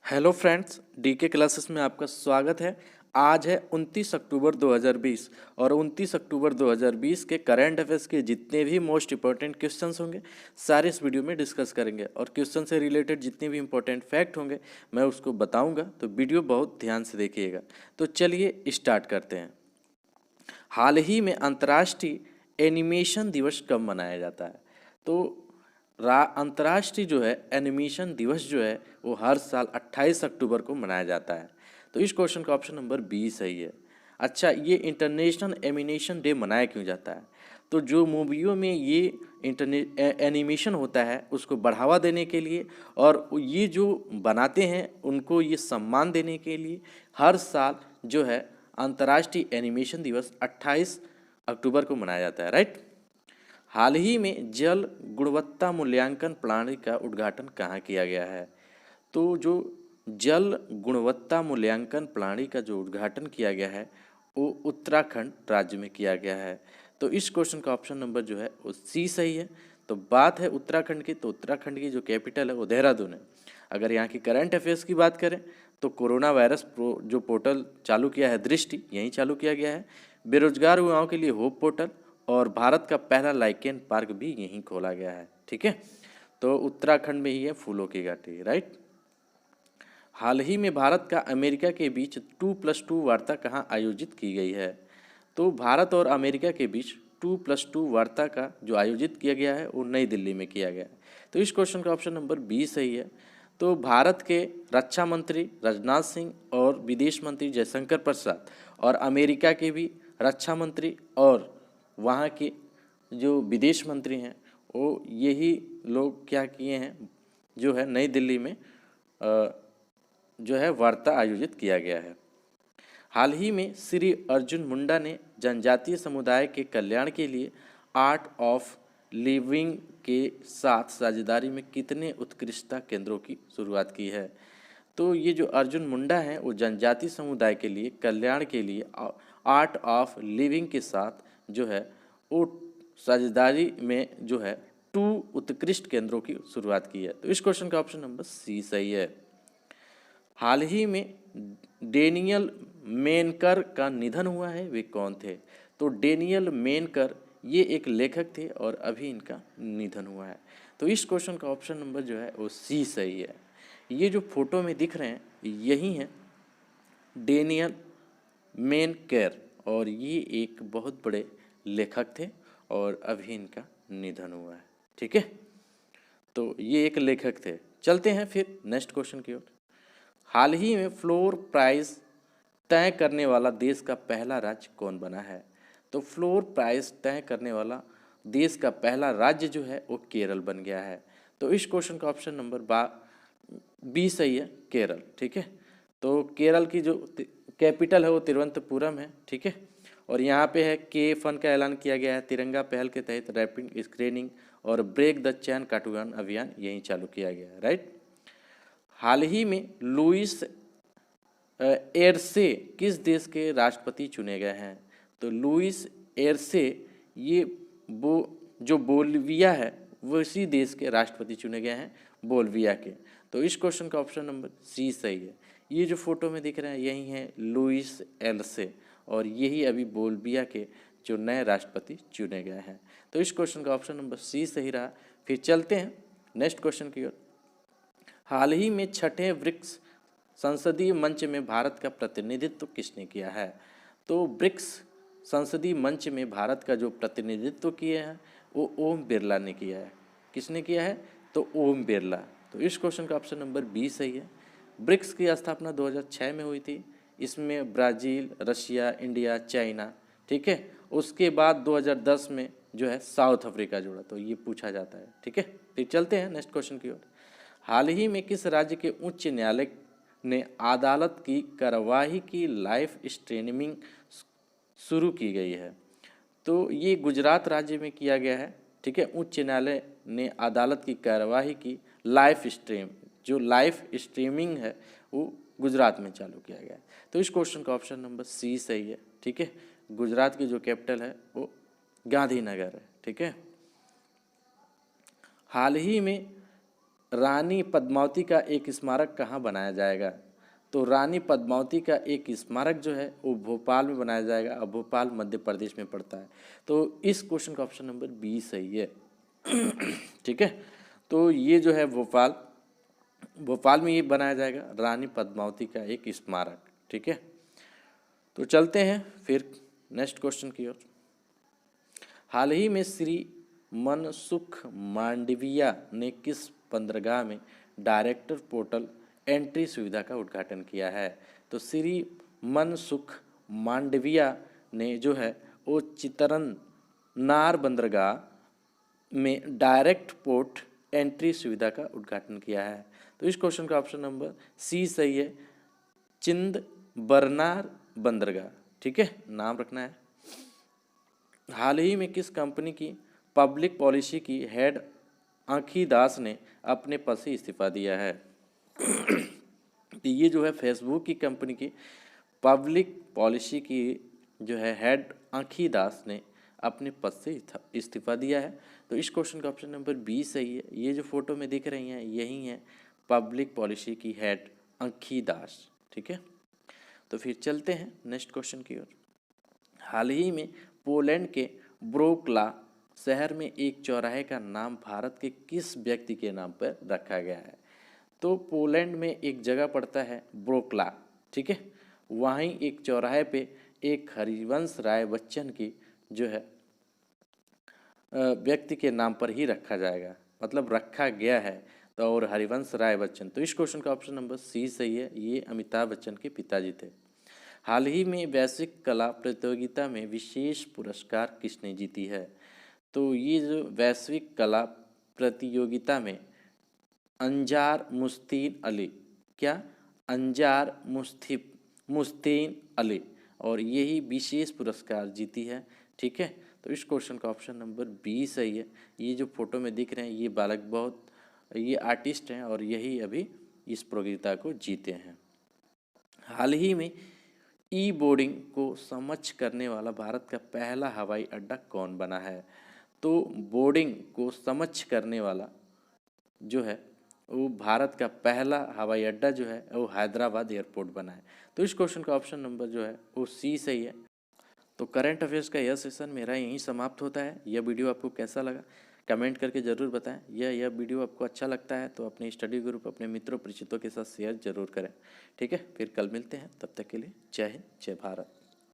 Hello friends, DK classes में आपका स्वागत है। आज है 29 अक्टूबर 2020 और 29 अक्टूबर 2020 के करंट अफेयर्स के जितने भी मोस्ट इंपॉर्टेंट क्वेश्चंस होंगे सारे इस वीडियो में डिस्कस करेंगे और क्वेश्चन से रिलेटेड जितने भी इंपॉर्टेंट फैक्ट होंगे मैं उसको बताऊंगा, तो वीडियो बहुत ध्यान से देखिएगा। तो चलिए स्टार्ट करते हैं। हाल ही में अंतर्राष्ट्रीय एनिमेशन दिवस कब मनाया जाता है? तो अंतर्राष्ट्रीय जो है एनिमेशन दिवस जो है वो हर साल 28 अक्टूबर को मनाया जाता है। तो इस क्वेश्चन का ऑप्शन नंबर बी सही है। अच्छा, ये इंटरनेशनल एनिमेशन डे मनाया क्यों जाता है? तो जो मूवियों में ये एनिमेशन होता है उसको बढ़ावा देने के लिए और ये जो बनाते हैं उनको ये सम्मान देने के लिए हर साल जो है अंतर्राष्ट्रीय एनिमेशन दिवस 28 अक्टूबर को मनाया जाता है, राइट। हाल ही में जल गुणवत्ता मूल्यांकन प्रणाली का उद्घाटन कहाँ किया गया है? तो जो जल गुणवत्ता मूल्यांकन प्रणाली का जो उद्घाटन किया गया है वो उत्तराखंड राज्य में किया गया है। तो इस क्वेश्चन का ऑप्शन नंबर जो है वो सी सही है। तो बात है उत्तराखंड की, तो उत्तराखंड की जो कैपिटल है वो देहरादून है। अगर यहाँ की करंट अफेयर्स की बात करें तो कोरोना वायरस जो पोर्टल चालू किया है दृष्टि, यहीं चालू किया गया है। बेरोजगार युवाओं के लिए होप पोर्टल और भारत का पहला लाइकेन पार्क भी यहीं खोला गया है, ठीक है। तो उत्तराखंड में ही है फूलों की घाटी, राइट। हाल ही में भारत का अमेरिका के बीच 2+2 वार्ता कहाँ आयोजित की गई है? तो भारत और अमेरिका के बीच 2+2 वार्ता का जो आयोजित किया गया है वो नई दिल्ली में किया गया है। तो इस क्वेश्चन का ऑप्शन नंबर बी सही है। तो भारत के रक्षा मंत्री राजनाथ सिंह और विदेश मंत्री जयशंकर प्रसाद और अमेरिका के भी रक्षा मंत्री और वहाँ के जो विदेश मंत्री हैं वो यही लोग क्या किए हैं, जो है नई दिल्ली में जो है वार्ता आयोजित किया गया है। हाल ही में श्री अर्जुन मुंडा ने जनजातीय समुदाय के कल्याण के लिए आर्ट ऑफ लिविंग के साथ साझेदारी में कितने उत्कृष्टता केंद्रों की शुरुआत की है? तो ये जो अर्जुन मुंडा हैं वो जनजातीय समुदाय के लिए कल्याण के लिए आर्ट ऑफ लिविंग के साथ जो है वो साझेदारी में जो है 2 उत्कृष्ट केंद्रों की शुरुआत की है। तो इस क्वेश्चन का ऑप्शन नंबर सी सही है। हाल ही में डेनियल मेनकर का निधन हुआ है, वे कौन थे? तो डेनियल मेनकर ये एक लेखक थे और अभी इनका निधन हुआ है। तो इस क्वेश्चन का ऑप्शन नंबर जो है वो सी सही है। ये जो फोटो में दिख रहे हैं यही हैं डेनियल मेनकर और ये एक बहुत बड़े लेखक थे और अभी इनका निधन हुआ है, ठीक है। तो ये एक लेखक थे। चलते हैं फिर नेक्स्ट क्वेश्चन की ओर। हाल ही में फ्लोर प्राइस तय करने वाला देश का पहला राज्य कौन बना है? तो फ्लोर प्राइस तय करने वाला देश का पहला राज्य जो है वो केरल बन गया है। तो इस क्वेश्चन का ऑप्शन नंबर बी सही है, केरल, ठीक है। तो केरल की जो कैपिटल है वो तिरुवनंतपुरम है, ठीक है। और यहाँ पे है के फन का ऐलान किया गया है। तिरंगा पहल के तहत रैपिड स्क्रीनिंग और ब्रेक द चैन काटून अभियान यहीं चालू किया गया है, राइट। हाल ही में लुइस एरसे किस देश के राष्ट्रपति चुने गए हैं? तो लुइस एरसे ये जो बोल्विया है वो इसी देश के राष्ट्रपति चुने गए हैं, बोल्विया के। तो इस क्वेश्चन का ऑप्शन नंबर सी सही है। ये जो फोटो में दिख रहे हैं यही हैं लुइस एरसे और यही अभी बोल्विया के जो नए राष्ट्रपति चुने गए हैं। तो इस क्वेश्चन का ऑप्शन नंबर सी सही रहा। फिर चलते हैं नेक्स्ट क्वेश्चन की ओर। हाल ही में छठे ब्रिक्स संसदीय मंच में भारत का प्रतिनिधित्व किसने किया है? तो ब्रिक्स संसदीय मंच में भारत का जो प्रतिनिधित्व किया है वो ओम बिरला ने किया है। किसने किया है? तो ओम बिरला। तो इस क्वेश्चन का ऑप्शन नंबर बी सही है। ब्रिक्स की स्थापना 2006 में हुई थी। इसमें ब्राज़ील, रशिया, इंडिया, चाइना, ठीक है। उसके बाद 2010 में जो है साउथ अफ्रीका जुड़ा। तो ये पूछा जाता है, ठीक है। फिर चलते हैं नेक्स्ट क्वेश्चन की ओर। हाल ही में किस राज्य के उच्च न्यायालय ने अदालत की कार्यवाही की लाइव स्ट्रीमिंग शुरू की गई है? तो ये गुजरात राज्य में किया गया है, ठीक है। उच्च न्यायालय ने अदालत की कार्यवाही की लाइव स्ट्रीमिंग है वो गुजरात में चालू किया गया है। तो इस क्वेश्चन का ऑप्शन नंबर सी सही है, ठीक है। गुजरात की जो कैपिटल है वो गांधीनगर है, ठीक है। हाल ही में रानी पद्मावती का एक स्मारक कहाँ बनाया जाएगा? तो रानी पद्मावती का एक स्मारक जो है वो भोपाल में बनाया जाएगा और भोपाल मध्य प्रदेश में पड़ता है। तो इस क्वेश्चन का ऑप्शन नंबर बी सही है। ठीक है, तो ये जो है भोपाल में ये बनाया जाएगा रानी पद्मावती का एक स्मारक। ठीक है, तो चलते हैं फिर नेक्स्ट क्वेश्चन की ओर। हाल ही में श्री मनसुख मांडविया ने किस बंदरगाह में डायरेक्टर पोर्टल एंट्री सुविधा का उद्घाटन किया है? तो श्री मनसुख मांडविया ने जो है वो चितरन्नार बंदरगाह में डायरेक्ट पोर्ट एंट्री सुविधा का उद्घाटन किया है। तो इस क्वेश्चन का ऑप्शन नंबर सी सही है, चिंदबरनार बंदरगाह। ठीक है, नाम रखना है। हाल ही में किस कंपनी की पब्लिक पॉलिसी की हेड आंखी दास ने अपने पद से इस्तीफा दिया है? तो ये जो है फेसबुक की कंपनी की पब्लिक पॉलिसी की जो है हेड आंखी दास ने अपने पद से इस्तीफा दिया है। तो इस क्वेश्चन का ऑप्शन नंबर बी सही है। ये जो फोटो में दिख रही हैं यही है पब्लिक पॉलिसी की हेड आंखी दास। ठीक है, तो फिर चलते हैं नेक्स्ट क्वेश्चन की ओर। हाल ही में पोलैंड के ब्रोकला शहर में एक चौराहे का नाम भारत के किस व्यक्ति के नाम पर रखा गया है? तो पोलैंड में एक जगह पड़ता है ब्रोकला। ठीक है, वहीं एक चौराहे पे एक हरिवंश राय बच्चन की जो है व्यक्ति के नाम पर ही रखा जाएगा, मतलब रखा गया है। तो और हरिवंश राय बच्चन, तो इस क्वेश्चन का ऑप्शन नंबर सी सही है। ये अमिताभ बच्चन के पिताजी थे। हाल ही में वैश्विक कला प्रतियोगिता में विशेष पुरस्कार किसने जीती है? तो ये जो वैश्विक कला प्रतियोगिता में अंजार मुस्तीन अली, क्या अंजार मुस्तीन अली, और यही विशेष पुरस्कार जीती है। ठीक है, तो इस क्वेश्चन का ऑप्शन नंबर बी सही है। ये जो फोटो में दिख रहे हैं ये बालक ये आर्टिस्ट हैं और यही अभी इस प्रतियोगिता को जीते हैं। हाल ही में ई बोर्डिंग को समक्ष करने वाला भारत का पहला हवाई अड्डा कौन बना है? तो बोर्डिंग को समक्ष करने वाला जो है वो भारत का पहला हवाई अड्डा जो है वो हैदराबाद एयरपोर्ट बना है। तो इस क्वेश्चन का ऑप्शन नंबर जो है वो सी सही है। तो करंट अफेयर्स का यह सेशन मेरा यहीं समाप्त होता है। यह वीडियो आपको कैसा लगा कमेंट करके ज़रूर बताएं। यह वीडियो आपको अच्छा लगता है तो अपने स्टडी ग्रुप अपने मित्रों परिचितों के साथ शेयर जरूर करें। ठीक है, फिर कल मिलते हैं, तब तक के लिए जय हिंद जय भारत।